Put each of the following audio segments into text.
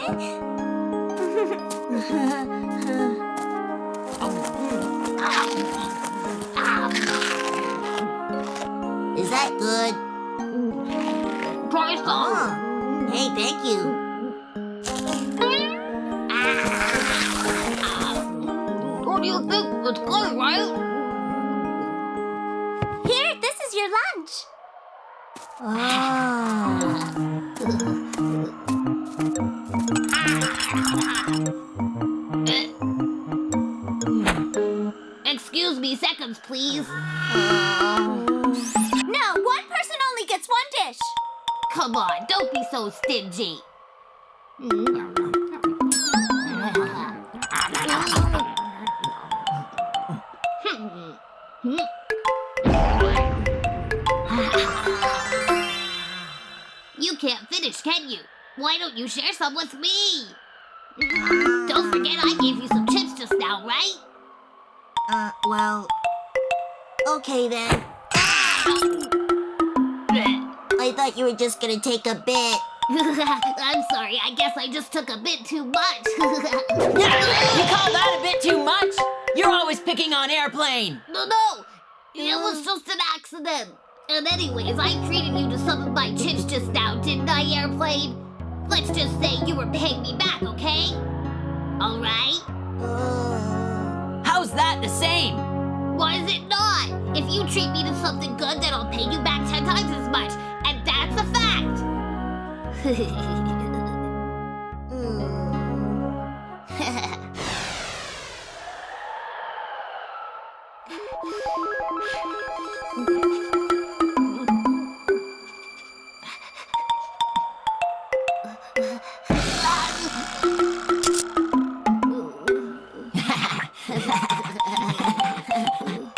Is that good? Try some. Oh. Hey, thank you. What do you think? It's good, right? Here, this is your lunch. Excuse me, seconds, please. No, one person only gets one dish. Come on, don't be so stingy. You can't finish, can you? Why don't you share some with me? Don't forget I gave you some chips just now, right? Well, okay then. I thought you were just gonna take a bit. I'm sorry, I guess I just took a bit too much. You call that a bit too much? You're always picking on Airplane. No, it was just an accident. And anyways, I treated you to some of my chips just now, didn't I, Airplane? Let's just say you were paying me back, okay? All right? How's that the same? Why is it not? If you treat me to something good, then I'll pay you back 10 times as much. And that's a fact.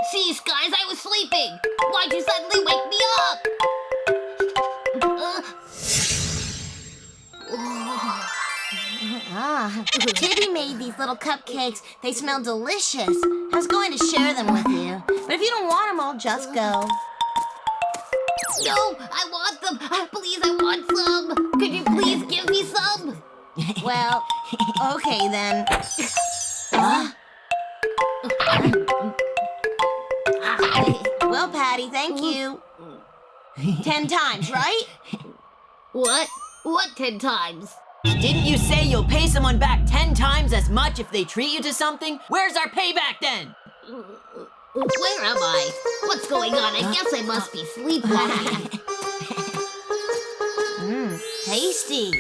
Sheesh, guys, I was sleeping. Why'd you suddenly wake me up? Tibbie made these little cupcakes. They smell delicious. I was going to share them with you. But if you don't want them, I'll just go. No, I want them. Please, I want some. Could you please give me some? Well, okay then. Well, Paddi, thank you. 10 times, right? What? What 10 times? Didn't you say you'll pay someone back 10 times as much if they treat you to something? Where's our payback then? Where am I? What's going on? I guess I must be sleepwalking. Tasty.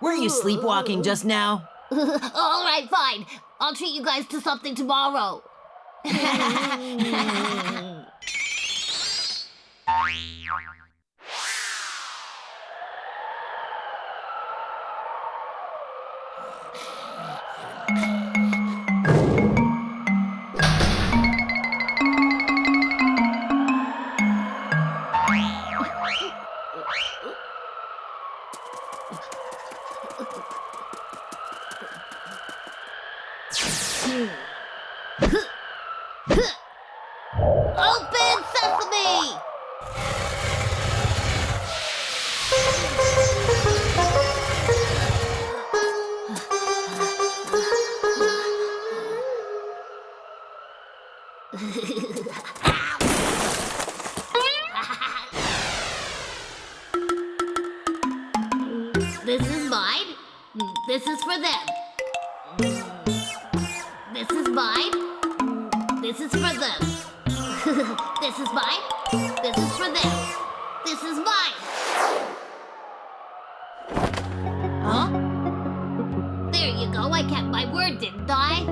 Were you sleepwalking just now? All right, fine. I'll treat you guys to something tomorrow. Open sesame! This is mine. This is for them. This is mine. This is for them. This is mine. This is for them. This is mine. Huh? There you go. I kept my word, didn't I?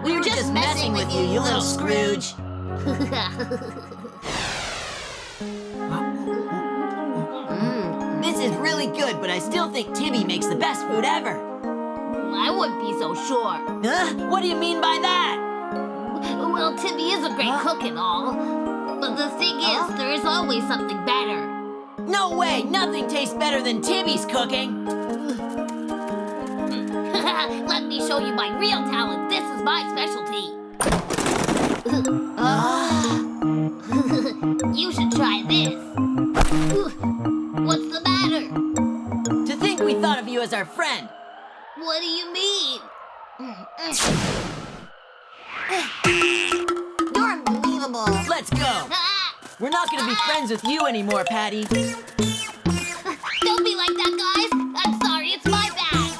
We were just messing with you, you little Scrooge. This is really good, but I still think Tibbie makes the best food ever. I wouldn't be so sure. What do you mean by that? Well, Tibbie is a great cook and all. But the thing is, there is always something better. No way! Nothing tastes better than Tibbie's cooking. Let me show you my real talent. This is my specialty. What do you mean? You're unbelievable. Let's go. Ah! We're not gonna be friends with you anymore, Paddi. Don't be like that, guys. I'm sorry, it's my bad.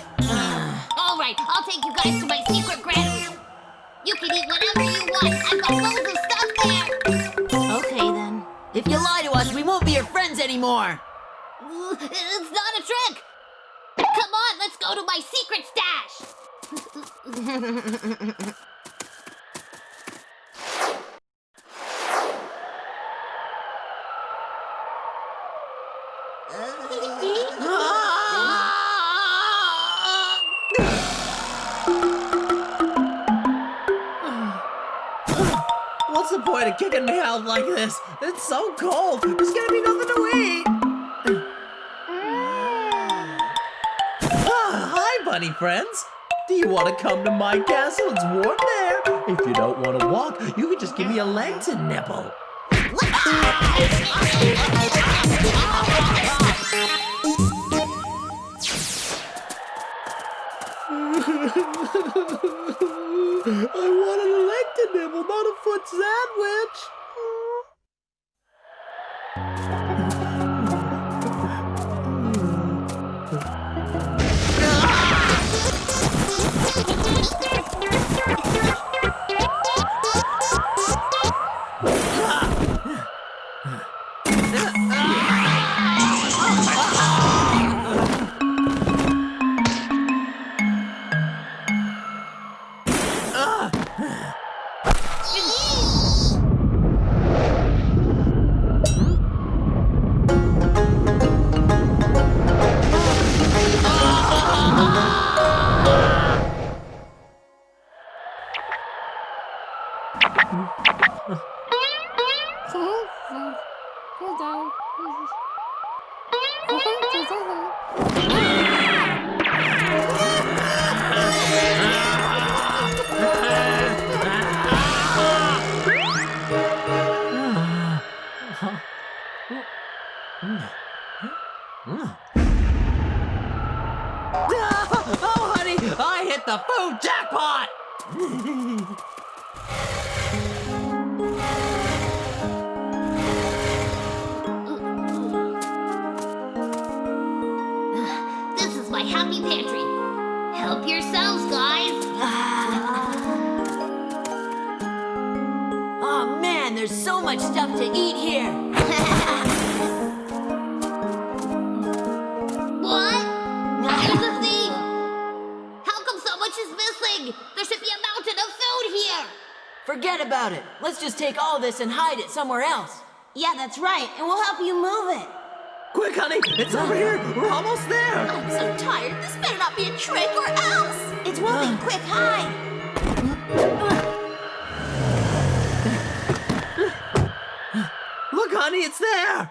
All right, I'll take you guys to my secret granary. You can eat whatever you want. I've got loads of stuff there. Okay, then. If you lie to us, we won't be your friends anymore. It's not a trick. Come on, let's go to my secret stash. What's the point of kicking me out like this? It's so cold. There's gonna be nothing to eat. Hi, bunny friends. Do you want to come to my castle? It's warm there. If you don't want to walk, you can just give me a leg to nibble. I wanted a leg to nibble, not a foot sandwich. Oh, honey, I hit the food jackpot! This is my happy pantry. Help yourselves, guys. Oh man, there's so much stuff to eat here. What? There's a thief! How come so much is missing? There should be a mountain of food here! Forget about it. Let's just take all this and hide it somewhere else. Yeah, that's right, and we'll help you move it. Quick, honey, it's over here. We're almost there. I'm so tired. This better not be a trick or else. It's Wolfie, quick, hide. Look, honey, it's there.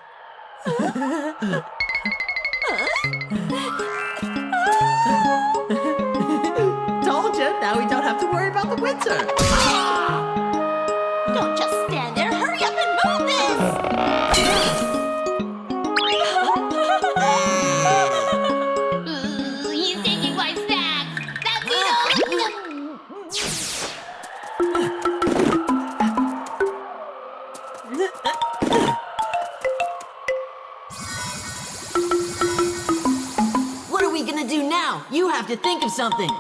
Told you, now we don't have to worry about the winter. Don't just stand there. Hurry up and move this. He's taking my snacks! That means What are we gonna do now? You have to think of something.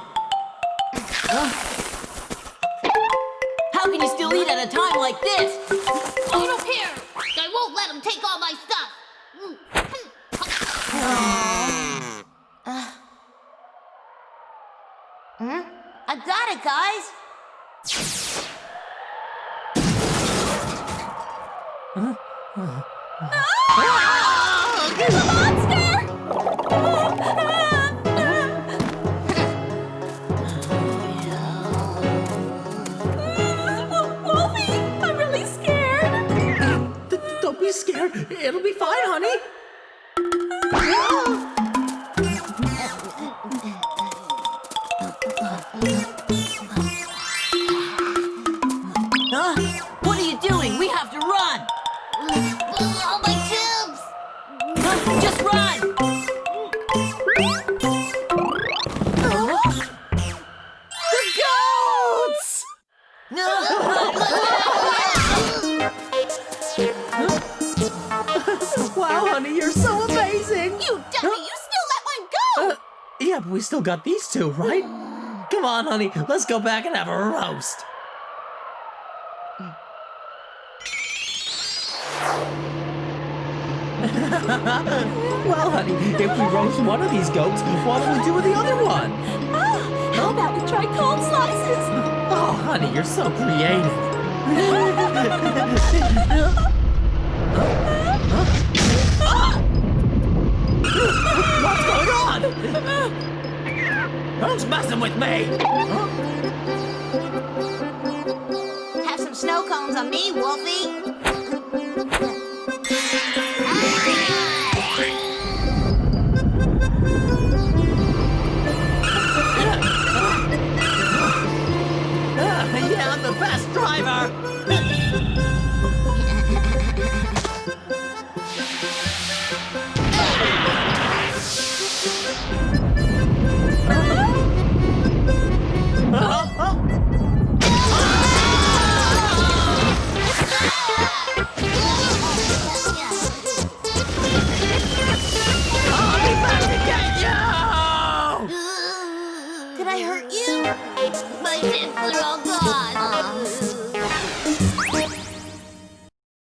How can you still eat at a time like this? I don't care! I won't let him take all my stuff! I got it, guys. There's a monster! Wolfie, I'm really scared. Don't be scared. It'll be fine, honey. Huh? What are you doing? We have to run. All my chips! Just run. we still got these two, right? Come on, honey, let's go back and have a roast. Well, honey, if we roast one of these goats, what do we do with the other one? How about we try cold slices? Oh, honey, you're so creative. What's going on? Who's messing with me? Have some snow cones on me, Wolfie. Yeah, I'm the best driver.